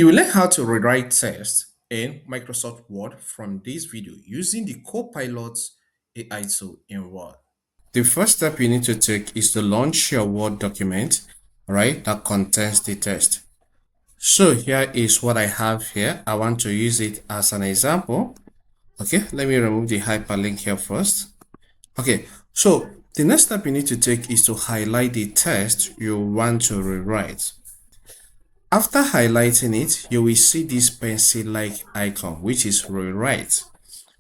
You will learn how to rewrite text in Microsoft Word from this video using the Copilot AI tool in Word. The first step you need to take is to launch your Word document, right, that contains the text. So here is what I have here. I want to use it as an example. Okay, let me remove the hyperlink here first. Okay, so the next step you need to take is to highlight the text you want to rewrite. After highlighting it, you will see this pencil-like icon, which is rewrite.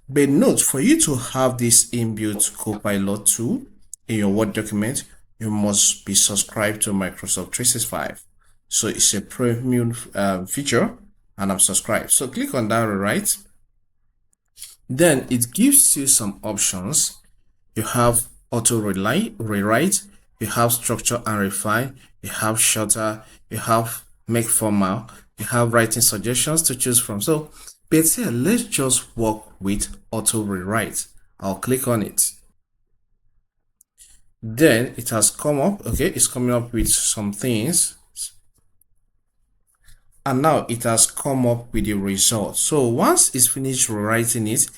But note, for you to have this inbuilt Copilot tool in your Word document, you must be subscribed to Microsoft 365. So it's a premium feature, and I'm subscribed. So click on that rewrite. Then it gives you some options. You have auto rewrite, you have structure and refine, you have shorter, you have make formal, you have writing suggestions to choose from. So but here, let's just work with auto rewrite. I'll click on it. Then it has come up. Okay, it's coming up with some things, and now it has come up with the result. So once it's finished rewriting it,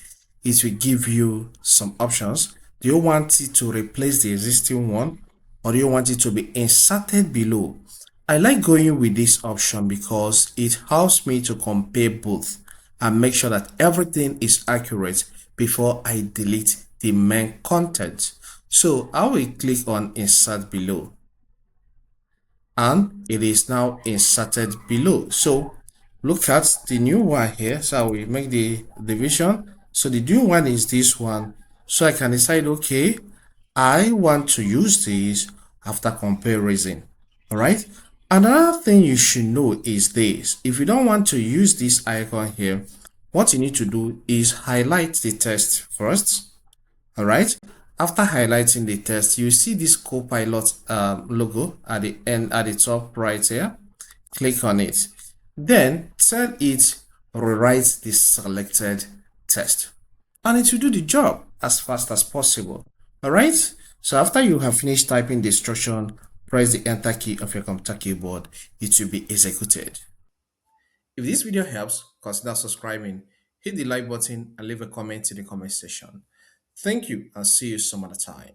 it will give you some options. Do you want it to replace the existing one, or do you want it to be inserted below? I like going with this option because it helps me to compare both and make sure that everything is accurate before I delete the main content. So I will click on insert below, and it is now inserted below. So look at the new one here. So I will make the division. So the new one is this one. So I can decide, okay, I want to use this after comparison. All right. Another thing you should know is this. If you don't want to use this icon here, what you need to do is highlight the text first. All right. After highlighting the text, you see this Copilot logo at the end, at the top right here. Click on it. Then tell it rewrite the selected text, and it will do the job as fast as possible. All right. So after you have finished typing the instruction, press the enter key of your computer keyboard. It will be executed. If this video helps, consider subscribing, hit the like button, and leave a comment in the comment section. Thank you, and see you some other time.